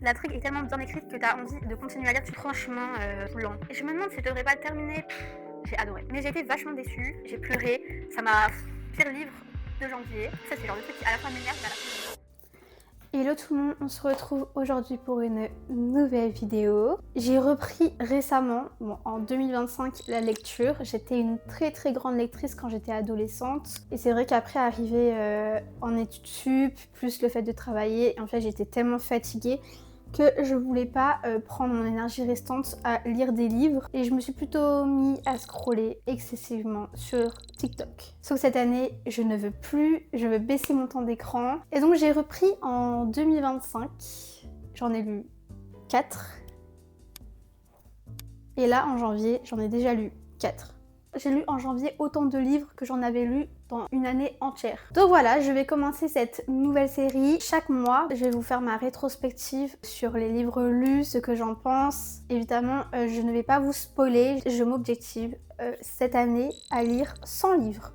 L'intrigue est tellement bien écrite que t'as envie de continuer à lire, franchement, lent. Et je me demande si je devrais pas le terminer. J'ai adoré. Mais j'ai été vachement déçue, j'ai pleuré, ça m'a pire livre de janvier. Ça c'est le genre de truc qui à la fin m'énerve, mais à la fin. Hello tout le monde, on se retrouve aujourd'hui pour une nouvelle vidéo. J'ai repris récemment, en 2025, la lecture. J'étais une très grande lectrice quand j'étais adolescente. Et c'est vrai qu'après arriver en études sup, plus le fait de travailler, en fait j'étais tellement fatiguée que je voulais pas prendre mon énergie restante à lire des livres et je me suis plutôt mis à scroller excessivement sur TikTok. Sauf que cette année, je ne veux plus, je veux baisser mon temps d'écran et donc j'ai repris en 2025. J'en ai lu 4 et là en janvier, j'en ai déjà lu 4. J'ai lu en janvier autant de livres que j'en avais lu dans une année entière. Donc voilà, je vais commencer cette nouvelle série. Chaque mois, je vais vous faire ma rétrospective sur les livres lus, ce que j'en pense. Évidemment, je ne vais pas vous spoiler. Je m'objective cette année à lire 100 livres.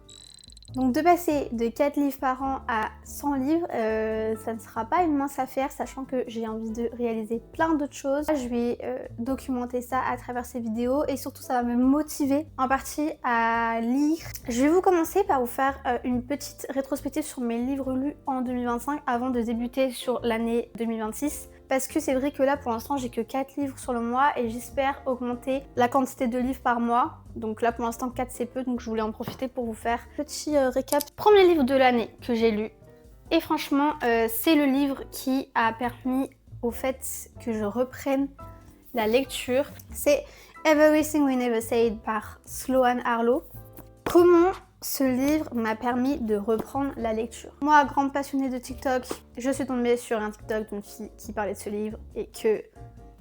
Donc de passer de 4 livres par an à 100 livres, ça ne sera pas une mince affaire, sachant que j'ai envie de réaliser plein d'autres choses. Je vais documenter ça à travers ces vidéos et surtout ça va me motiver en partie à lire. Je vais vous commencer par vous faire une petite rétrospective sur mes livres lus en 2025 avant de débuter sur l'année 2026. Parce que c'est vrai que là pour l'instant j'ai que 4 livres sur le mois et j'espère augmenter la quantité de livres par mois. Donc là pour l'instant 4 c'est peu, donc je voulais en profiter pour vous faire un petit récap. Premier livre de l'année que j'ai lu et franchement c'est le livre qui a permis au fait que je reprenne la lecture. C'est Everything We Never Said par Sloane Harlow. Comment ce livre m'a permis de reprendre la lecture. Moi, grande passionnée de TikTok, je suis tombée sur un TikTok d'une fille qui parlait de ce livre et que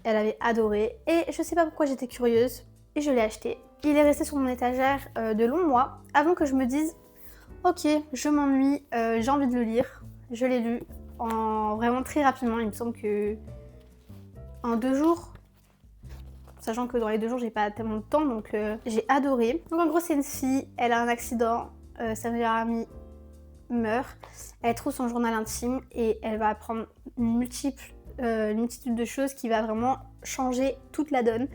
elle avait adoré. Et je sais pas pourquoi j'étais curieuse et je l'ai acheté. Il est resté sur mon étagère de longs mois avant que je me dise ok, je m'ennuie, j'ai envie de le lire. Je l'ai lu en vraiment très rapidement. Il me semble que en 2 jours. Sachant que dans les 2 jours j'ai pas tellement de temps, donc j'ai adoré. Donc en gros c'est une fille, elle a un accident, sa meilleure amie meurt, elle trouve son journal intime et elle va apprendre une multitude de choses qui va vraiment changer toute la donne.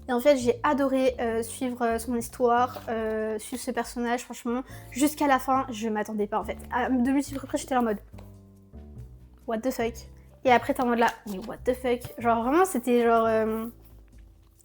Et en fait j'ai adoré suivre son histoire, suivre ce personnage, franchement, jusqu'à la fin je m'attendais pas en fait. À de multiples reprises j'étais là en mode what the fuck. Et après t'es en mode là, mais what the fuck. Genre vraiment c'était genre...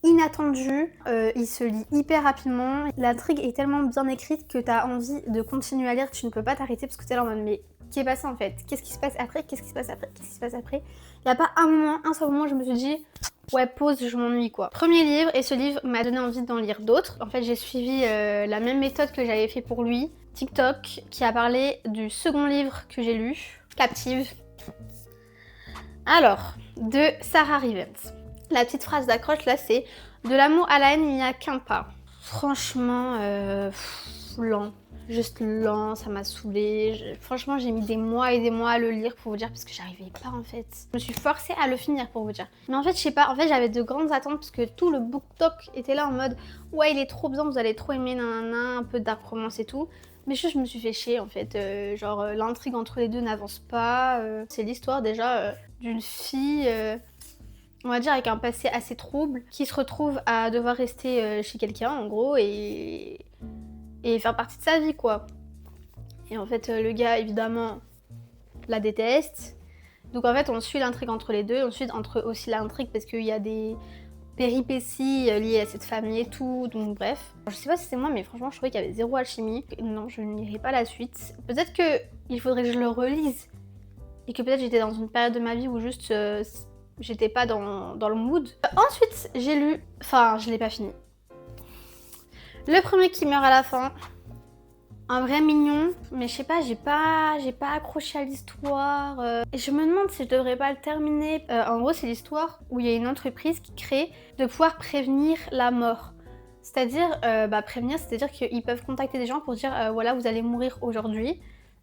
inattendu, il se lit hyper rapidement, l'intrigue est tellement bien écrite que t'as envie de continuer à lire, tu ne peux pas t'arrêter parce que t'es là en mode mais qu'est-ce qui est passé en fait? Qu'est-ce qui se passe après? Qu'est-ce qui se passe après? Qu'est-ce qui se passe après? Il n'y a pas un seul moment où je me suis dit ouais pause, je m'ennuie quoi. Premier livre et ce livre m'a donné envie d'en lire d'autres. En fait j'ai suivi la même méthode que j'avais fait pour lui, TikTok, qui a parlé du second livre que j'ai lu, Captive. Alors, de Sarah Rivens. La petite phrase d'accroche là c'est « De l'amour à la haine, il n'y a qu'un pas ». Franchement, lent. Juste lent, ça m'a saoulée. Franchement, j'ai mis des mois et des mois à le lire pour vous dire parce que j'arrivais pas en fait. Je me suis forcée à le finir pour vous dire. Mais en fait, je sais pas, en fait j'avais de grandes attentes parce que tout le BookTok était là en mode « Ouais, il est trop bien, vous allez trop aimer, nanana, un peu de dark romance et tout ». Mais je me suis fait chier en fait, l'intrigue entre les deux n'avance pas. C'est l'histoire déjà d'une fille... on va dire avec un passé assez trouble, qui se retrouve à devoir rester chez quelqu'un en gros et faire partie de sa vie quoi. Et en fait le gars évidemment la déteste. Donc en fait on suit l'intrigue entre les deux, ensuite entre aussi l'intrigue parce qu'il y a des péripéties liées à cette famille et tout, donc bref. Je sais pas si c'est moi mais franchement je trouvais qu'il y avait zéro alchimie. Non, je ne lirai pas la suite. Peut-être que il faudrait que je le relise et que peut-être j'étais dans une période de ma vie où juste... j'étais pas dans le mood. Ensuite, j'ai lu... Enfin, je l'ai pas fini. Le premier qui meurt à la fin. Un vrai mignon. Mais je sais pas, j'ai pas accroché à l'histoire. Et je me demande si je devrais pas le terminer. En gros, c'est l'histoire où il y a une entreprise qui crée de pouvoir prévenir la mort. C'est-à-dire, prévenir, c'est-à-dire qu'ils peuvent contacter des gens pour dire voilà, vous allez mourir aujourd'hui.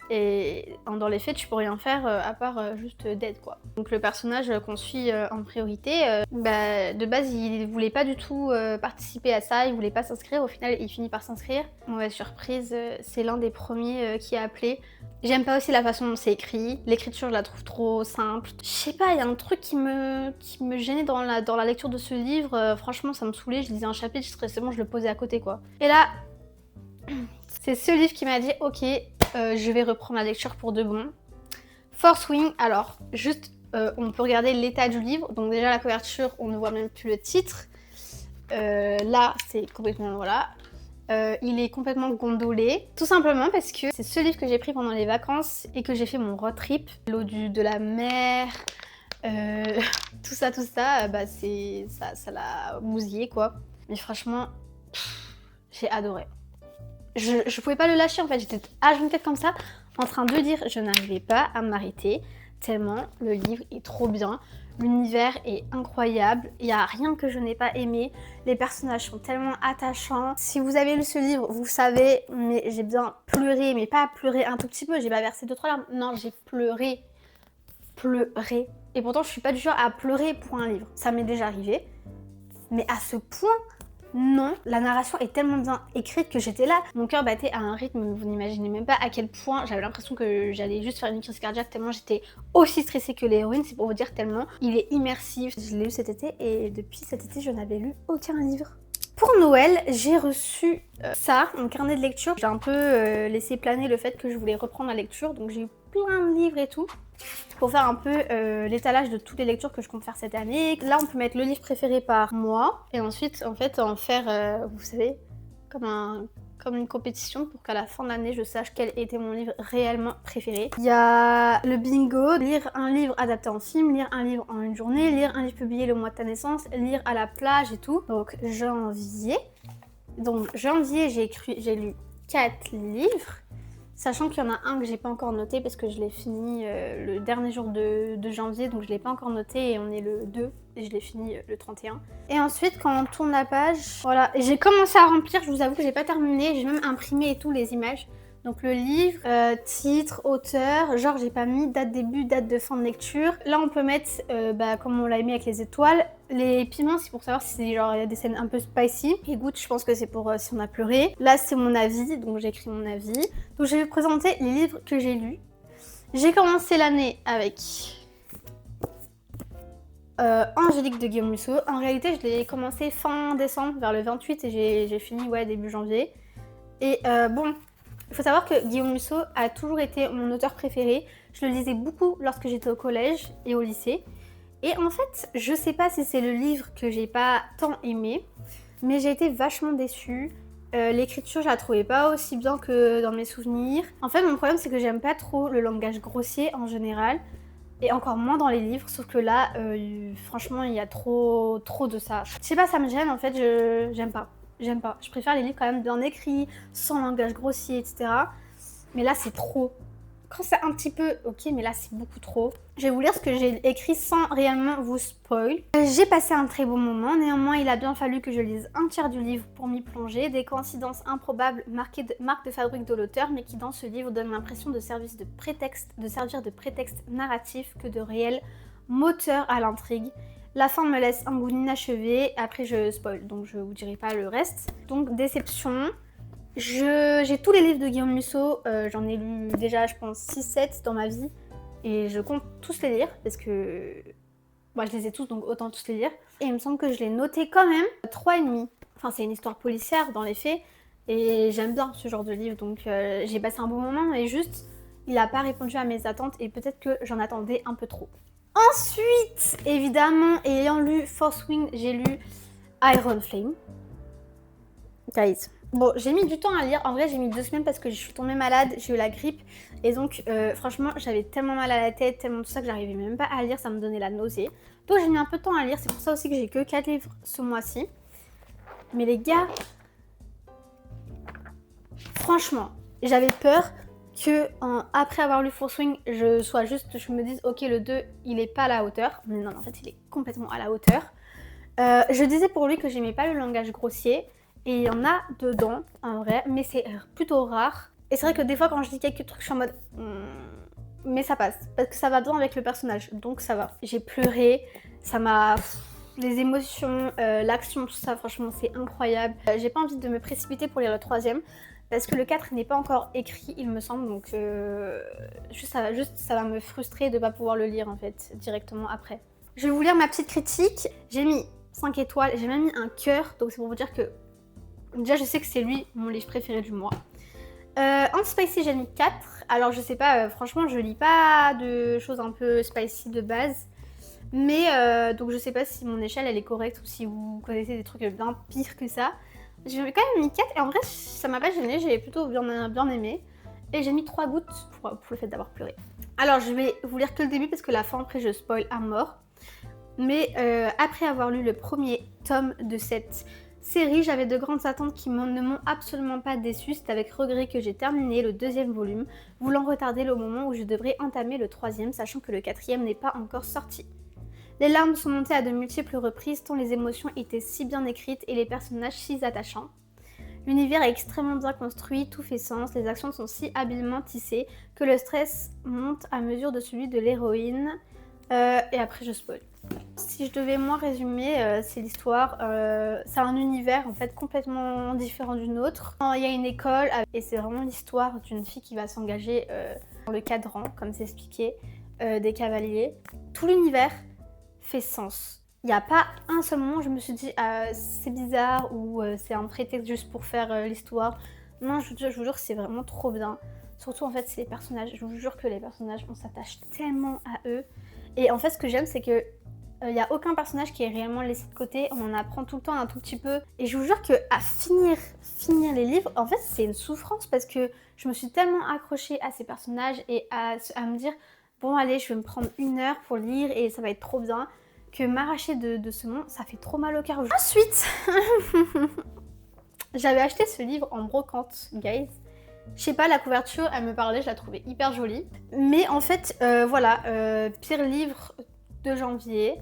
Et dans les faits, tu peux rien faire à part juste dead quoi. Donc le personnage qu'on suit en priorité, de base il voulait pas du tout participer à ça, il voulait pas s'inscrire, au final il finit par s'inscrire. Mauvaise surprise, c'est l'un des premiers qui a appelé. J'aime pas aussi la façon dont c'est écrit, l'écriture je la trouve trop simple. Je sais pas, il y a un truc qui me gênait dans la lecture de ce livre, franchement ça me saoulait, je lisais un chapitre, c'est bon, je le posais à côté quoi. Et là, c'est ce livre qui m'a dit ok, je vais reprendre la lecture pour de bon. Fourth Wing, alors juste on peut regarder l'état du livre, donc déjà la couverture on ne voit même plus le titre. Là c'est complètement voilà. Il est complètement gondolé, tout simplement parce que c'est ce livre que j'ai pris pendant les vacances et que j'ai fait mon road trip. L'eau de la mer, tout ça, bah ça l'a bousillé quoi. Mais franchement, j'ai adoré. Je pouvais pas le lâcher en fait, j'étais H24 comme ça, en train de lire, je n'arrivais pas à m'arrêter, tellement le livre est trop bien. L'univers est incroyable, il n'y a rien que je n'ai pas aimé, les personnages sont tellement attachants. Si vous avez lu ce livre, vous savez, mais j'ai bien pleuré, mais pas pleuré un tout petit peu, j'ai pas versé 2-3 larmes, non j'ai pleuré. Et pourtant je suis pas du genre à pleurer pour un livre, ça m'est déjà arrivé, mais à ce point, non, la narration est tellement bien écrite que j'étais là. Mon cœur battait à un rythme, vous n'imaginez même pas à quel point j'avais l'impression que j'allais juste faire une crise cardiaque tellement j'étais aussi stressée que l'héroïne, c'est pour vous dire tellement. Il est immersif. Je l'ai lu cet été et depuis cet été, je n'avais lu aucun livre. Pour Noël, j'ai reçu ça, mon carnet de lecture. J'ai un peu laissé planer le fait que je voulais reprendre la lecture, donc j'ai eu plein de livres et tout. Pour faire un peu l'étalage de toutes les lectures que je compte faire cette année. Là, on peut mettre le livre préféré par mois et ensuite, en fait, en faire, vous savez, comme une compétition pour qu'à la fin de l'année, je sache quel était mon livre réellement préféré. Il y a le bingo, lire un livre adapté en film, lire un livre en une journée, lire un livre publié le mois de ta naissance, lire à la plage et tout. Donc, janvier, j'ai lu 4 livres. Sachant qu'il y en a un que j'ai pas encore noté parce que je l'ai fini le dernier jour de janvier, donc je l'ai pas encore noté et on est le 2 et je l'ai fini le 31. Et ensuite quand on tourne la page, voilà, j'ai commencé à remplir, je vous avoue que j'ai pas terminé, j'ai même imprimé et tout les images. Donc le livre, titre, auteur, genre j'ai pas mis date début, date de fin de lecture. Là on peut mettre, comme on l'a mis avec les étoiles, les piments c'est pour savoir si c'est genre il y a des scènes un peu spicy. Et goût je pense que c'est pour si on a pleuré. Là c'est mon avis, donc j'ai écrit mon avis. Donc je vais vous présenter les livres que j'ai lus. J'ai commencé l'année avec Angélique de Guillaume Musso. En réalité je l'ai commencé fin décembre, vers le 28 et j'ai fini début janvier. Et bon... Il faut savoir que Guillaume Musso a toujours été mon auteur préféré. Je le lisais beaucoup lorsque j'étais au collège et au lycée. Et en fait, je sais pas si c'est le livre que j'ai pas tant aimé, mais j'ai été vachement déçue. L'écriture, je la trouvais pas aussi bien que dans mes souvenirs. En fait, mon problème, c'est que j'aime pas trop le langage grossier en général, et encore moins dans les livres, sauf que là, franchement, il y a trop de ça. Je sais pas, ça me gêne, en fait, j'aime pas. J'aime pas. Je préfère les livres quand même bien écrits, sans langage grossier, etc. Mais là, c'est trop. Quand c'est un petit peu, ok, mais là, c'est beaucoup trop. Je vais vous lire ce que j'ai écrit sans réellement vous spoil. J'ai passé un très bon moment. Néanmoins, il a bien fallu que je lise un tiers du livre pour m'y plonger. Des coïncidences improbables marques de fabrique de l'auteur, mais qui dans ce livre donnent l'impression de servir de prétexte narratif que de réel moteur à l'intrigue. La fin me laisse un goût inachevé, après je spoil, donc je vous dirai pas le reste. Donc déception. J'ai tous les livres de Guillaume Musso, j'en ai lu déjà je pense 6-7 dans ma vie. Et je compte tous les lire, parce que je les ai tous, donc autant tous les lire. Et il me semble que je l'ai noté quand même 3,5. Enfin c'est une histoire policière dans les faits, et j'aime bien ce genre de livre, donc j'ai passé un bon moment, et juste il n'a pas répondu à mes attentes, et peut-être que j'en attendais un peu trop. Ensuite, évidemment, ayant lu Fourth Wing, j'ai lu Iron Flame. Guys. Bon, j'ai mis du temps à lire. En vrai, j'ai mis 2 semaines parce que je suis tombée malade, j'ai eu la grippe. Et donc, franchement, j'avais tellement mal à la tête, tellement tout ça que j'arrivais même pas à lire, ça me donnait la nausée. Donc, j'ai mis un peu de temps à lire. C'est pour ça aussi que j'ai que 4 livres ce mois-ci. Mais les gars, franchement, j'avais peur que après avoir lu Fourth Wing, je me dise ok le 2 il est pas à la hauteur, mais non en fait il est complètement à la hauteur. Je disais pour lui que j'aimais pas le langage grossier et il y en a dedans en vrai, mais c'est plutôt rare. Et c'est vrai que des fois quand je lis quelques trucs, je suis en mode mais ça passe, parce que ça va bien avec le personnage, donc ça va. J'ai pleuré, ça m'a... Les émotions, l'action, tout ça, franchement, c'est incroyable. J'ai pas envie de me précipiter pour lire le troisième, parce que le 4 n'est pas encore écrit, il me semble, donc ça va me frustrer de pas pouvoir le lire, en fait, directement après. Je vais vous lire ma petite critique. J'ai mis 5 étoiles, j'ai même mis un cœur, donc c'est pour vous dire que... Déjà, je sais que c'est lui, mon livre préféré du mois. En spicy, j'ai mis 4. Alors, je sais pas, franchement, je lis pas de choses un peu spicy de base. Mais donc je sais pas si mon échelle elle est correcte ou si vous connaissez des trucs bien pires que ça. J'ai quand même mis 4 et en vrai ça m'a pas gêné, j'ai plutôt bien aimé. Et j'ai mis 3 gouttes pour le fait d'avoir pleuré. Alors je vais vous lire que le début parce que la fin après je spoil à mort. Mais après avoir lu le premier tome de cette série, j'avais de grandes attentes qui ne m'ont absolument pas déçue. C'est avec regret que j'ai terminé le deuxième volume, voulant retarder le moment où je devrais entamer le troisième, sachant que le quatrième n'est pas encore sorti. Les larmes sont montées à de multiples reprises tant les émotions étaient si bien écrites et les personnages si attachants. L'univers est extrêmement bien construit, tout fait sens, les actions sont si habilement tissées que le stress monte à mesure de celui de l'héroïne. Et après je spoil. Si je devais moi résumer, c'est l'histoire, c'est un univers en fait complètement différent du nôtre. Il y a une école et c'est vraiment l'histoire d'une fille qui va s'engager dans le cadran, comme c'est expliqué, des cavaliers. Tout l'univers fait sens. Il n'y a pas un seul moment où je me suis dit c'est bizarre ou c'est un prétexte juste pour faire l'histoire. Non, je vous jure que c'est vraiment trop bien. Surtout en fait c'est les personnages. Je vous jure que les personnages, on s'attache tellement à eux. Et en fait ce que j'aime c'est que il n'y a aucun personnage qui est réellement laissé de côté. On en apprend tout le temps un tout petit peu. Et je vous jure qu'à finir les livres, en fait c'est une souffrance parce que je me suis tellement accrochée à ces personnages et à me dire bon allez je vais me prendre 1 heure pour lire et ça va être trop bien, que m'arracher de ce monde, ça fait trop mal au cœur. Ensuite, j'avais acheté ce livre en brocante, guys. Je sais pas, la couverture, elle me parlait, je la trouvais hyper jolie. Mais en fait, voilà, pire livre de janvier.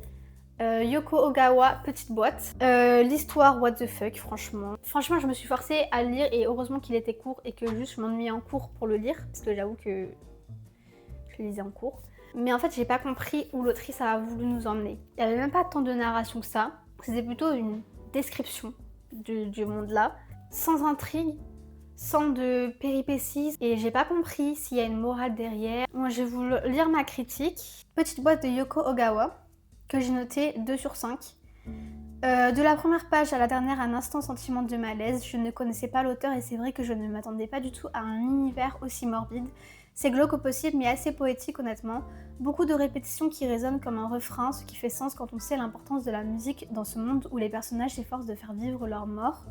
Yoko Ogawa, petite boîte. L'histoire, what the fuck, franchement. Franchement, je me suis forcée à le lire et heureusement qu'il était court et que juste je m'ennuyais en cours pour le lire. Parce que j'avoue que je le lisais en cours. Mais en fait, j'ai pas compris où l'autrice a voulu nous emmener. Il n'y avait même pas tant de narration que ça. C'était plutôt une description du monde là, sans intrigue, sans de péripéties. Et j'ai pas compris s'il y a une morale derrière. Moi, je vais vous lire ma critique. Petite boîte de Yoko Ogawa, que j'ai noté 2 sur 5. De la première page à la dernière, un instant sentiment de malaise. Je ne connaissais pas l'auteur et c'est vrai que je ne m'attendais pas du tout à un univers aussi morbide. C'est glauque au possible mais assez poétique honnêtement. Beaucoup de répétitions qui résonnent comme un refrain, ce qui fait sens quand on sait l'importance de la musique dans ce monde où les personnages s'efforcent de faire vivre leur mort.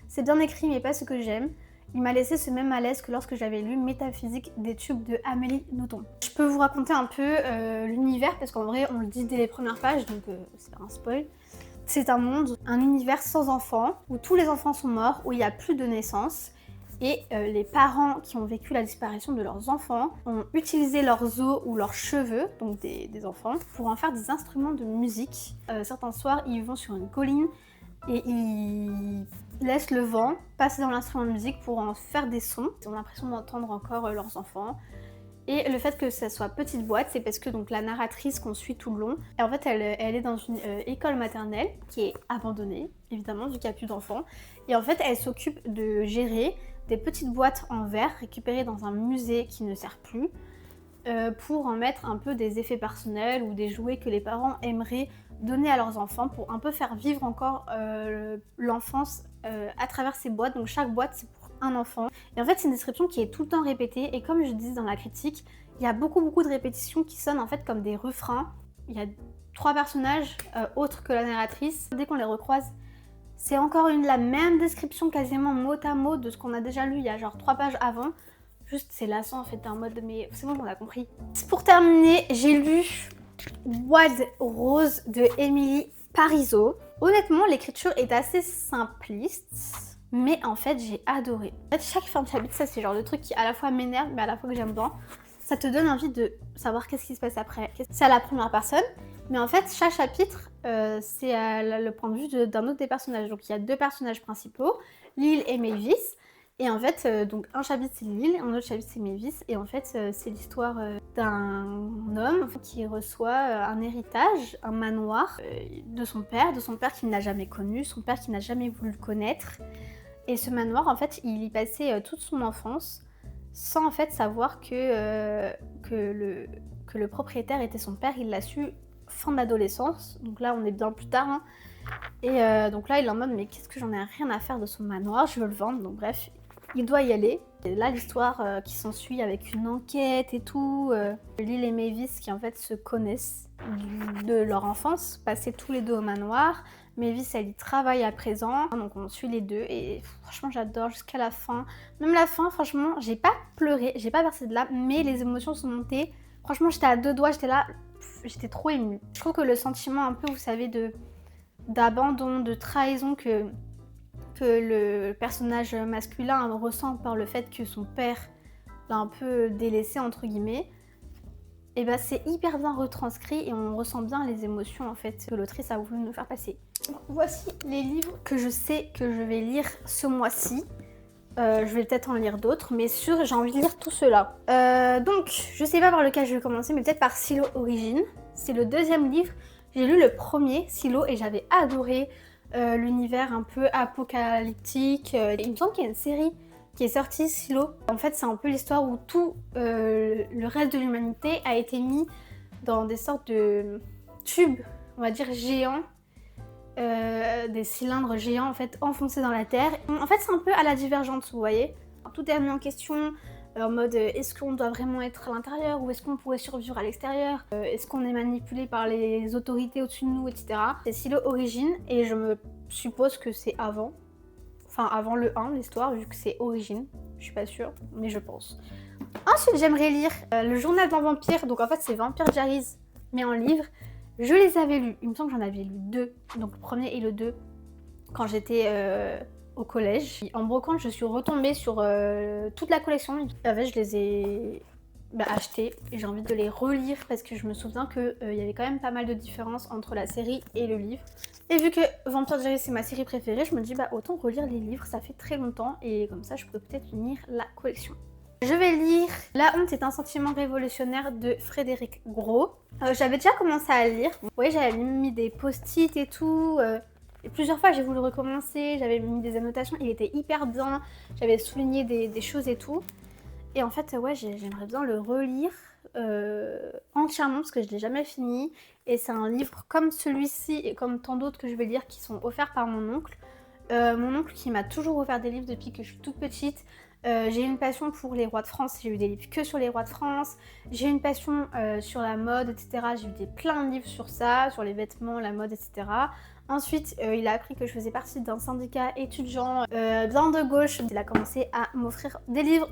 C'est bien écrit mais pas ce que j'aime. Il m'a laissé ce même malaise que lorsque j'avais lu Métaphysique des tubes de Amélie Nothomb. Je peux vous raconter un peu l'univers parce qu'en vrai on le dit dès les premières pages donc c'est pas un spoil. C'est un monde, un univers sans enfants, où tous les enfants sont morts, où il n'y a plus de naissance. Et les parents qui ont vécu la disparition de leurs enfants ont utilisé leurs os ou leurs cheveux, donc des enfants, pour en faire des instruments de musique. Certains soirs, ils vont sur une colline et ils laissent le vent passer dans l'instrument de musique pour en faire des sons. Ils ont l'impression d'entendre encore leurs enfants. Et le fait que ça soit petite boîte, c'est parce que donc, la narratrice qu'on suit tout le long, et en fait elle est dans une école maternelle qui est abandonnée, évidemment, vu qu'il n'y a plus d'enfants. Et en fait elle s'occupe de gérer des petites boîtes en verre récupérées dans un musée qui ne sert plus pour en mettre un peu des effets personnels ou des jouets que les parents aimeraient donner à leurs enfants pour un peu faire vivre encore l'enfance à travers ces boîtes. Donc chaque boîte c'est pour un enfant. Et en fait c'est une description qui est tout le temps répétée et comme je dis dans la critique, il y a beaucoup de répétitions qui sonnent en fait comme des refrains. Il y a 3 personnages autres que la narratrice. Dès qu'on les recroise, c'est encore la même description quasiment mot à mot de ce qu'on a déjà lu il y a genre 3 pages avant. Juste c'est lassant en fait, t'es en mode mais c'est bon on a compris. Pour terminer, j'ai lu Wild Rose de Emily Parizeau. Honnêtement l'écriture est assez simpliste, mais en fait j'ai adoré. En fait chaque fin de chapitre, ça c'est le genre de truc qui à la fois m'énerve mais à la fois que j'aime bien. Ça te donne envie de savoir qu'est-ce qui se passe après. C'est à la première personne, mais en fait chaque chapitre c'est le point de vue d'un autre des personnages. Donc il y a 2 personnages principaux, Lil et Mavis, Et en fait, donc un chapitre c'est Lille, un autre chapitre c'est Mavis. Et en fait, c'est l'histoire d'un homme qui reçoit un héritage, un manoir de son père qu'il n'a jamais connu, son père qui n'a jamais voulu le connaître. Et ce manoir, en fait, il y passait toute son enfance sans en fait savoir que le propriétaire était son père. Il l'a su fin d'adolescence, donc là on est bien plus tard. Hein. Et donc là il est en mode mais qu'est-ce que j'en ai rien à faire de son manoir, je veux le vendre, donc bref, il doit y aller. Et là l'histoire qui s'ensuit avec une enquête et tout, Lille et Mavis qui en fait se connaissent de leur enfance, passaient tous les deux au manoir. Mavis elle y travaille à présent, donc on suit les deux et franchement j'adore jusqu'à la fin. Même la fin franchement j'ai pas pleuré, j'ai pas versé de larmes, mais les émotions sont montées. Franchement j'étais à deux doigts, j'étais là, j'étais trop émue. Je trouve que le sentiment un peu, vous savez, d'abandon, de trahison que le personnage masculin ressent par le fait que son père l'a un peu délaissé entre guillemets, et ben c'est hyper bien retranscrit et on ressent bien les émotions en fait que l'autrice a voulu nous faire passer. Donc, voici les livres que je sais que je vais lire ce mois-ci. Je vais peut-être en lire d'autres, mais sûr j'ai envie de lire tout cela. Donc je sais pas par lequel je vais commencer, mais peut-être par Silo Origins. C'est le deuxième livre. J'ai lu le premier, Silo, et j'avais adoré l'univers un peu apocalyptique. Il me semble qu'il y a une série qui est sortie, Silo. En fait, c'est un peu l'histoire où tout le reste de l'humanité a été mis dans des sortes de tubes, on va dire géants, des cylindres géants en fait enfoncés dans la terre. En fait, c'est un peu à la Divergente, vous voyez. Tout est remis en question. En mode est-ce qu'on doit vraiment être à l'intérieur ou est-ce qu'on pourrait survivre à l'extérieur, est-ce qu'on est manipulé par les autorités au-dessus de nous, etc. C'est Silo Origins et je me suppose que c'est avant. Enfin avant le 1 l'histoire vu que c'est Origins. Je suis pas sûre mais je pense. Ensuite j'aimerais lire le journal d'un vampire. Donc en fait c'est Vampire Diaries mais en livre. Je les avais lus, il me semble que j'en avais lu 2. Donc le premier et le 2 quand j'étais au collège. En brocante, je suis retombée sur toute la collection. En fait, je les ai achetés et j'ai envie de les relire parce que je me souviens qu'il y avait quand même pas mal de différences entre la série et le livre. Et vu que Vampire Diaries c'est ma série préférée, je me dis autant relire les livres, ça fait très longtemps et comme ça je pourrais peut-être lire la collection. Je vais lire La honte est un sentiment révolutionnaire de Frédéric Gros. J'avais déjà commencé à lire. Vous voyez, j'avais mis des post-it et tout. Et plusieurs fois j'ai voulu recommencer, j'avais mis des annotations, il était hyper bien, j'avais souligné des choses et tout. Et en fait, ouais, j'aimerais bien le relire entièrement parce que je ne l'ai jamais fini. Et c'est un livre comme celui-ci et comme tant d'autres que je vais lire qui sont offerts par mon oncle. Mon oncle qui m'a toujours offert des livres depuis que je suis toute petite. J'ai une passion pour les rois de France, j'ai eu des livres que sur les rois de France. J'ai une passion sur la mode, etc. J'ai eu plein de livres sur ça, sur les vêtements, la mode, etc. Ensuite, il a appris que je faisais partie d'un syndicat étudiant bien de gauche. Il a commencé à m'offrir des livres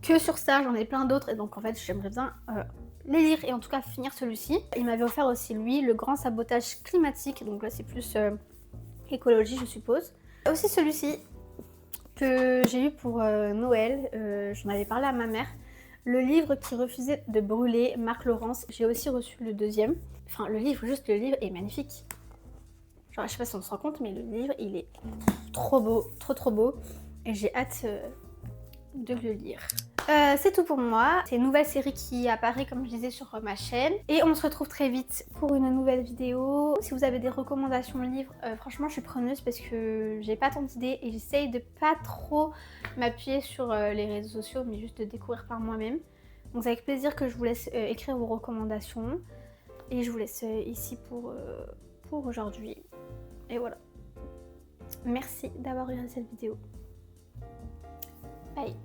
que sur ça, j'en ai plein d'autres. Et donc en fait, j'aimerais bien les lire et en tout cas finir celui-ci. Il m'avait offert aussi lui, Le grand sabotage climatique. Donc là, c'est plus écologie, je suppose. Aussi celui-ci que j'ai eu pour Noël. J'en avais parlé à ma mère. Le livre qui refusait de brûler, Marc Laurence. J'ai aussi reçu le deuxième. Enfin, le livre est magnifique. Genre, je sais pas si on se rend compte, mais le livre, il est trop beau, trop beau. Et j'ai hâte de le lire. C'est tout pour moi. C'est une nouvelle série qui apparaît, comme je disais, sur ma chaîne. Et on se retrouve très vite pour une nouvelle vidéo. Si vous avez des recommandations de livres, franchement, je suis preneuse parce que j'ai pas tant d'idées et j'essaye de pas trop m'appuyer sur les réseaux sociaux, mais juste de découvrir par moi-même. Donc c'est avec plaisir que je vous laisse écrire vos recommandations. Et je vous laisse ici pour aujourd'hui. Et voilà. Merci d'avoir regardé cette vidéo. Bye.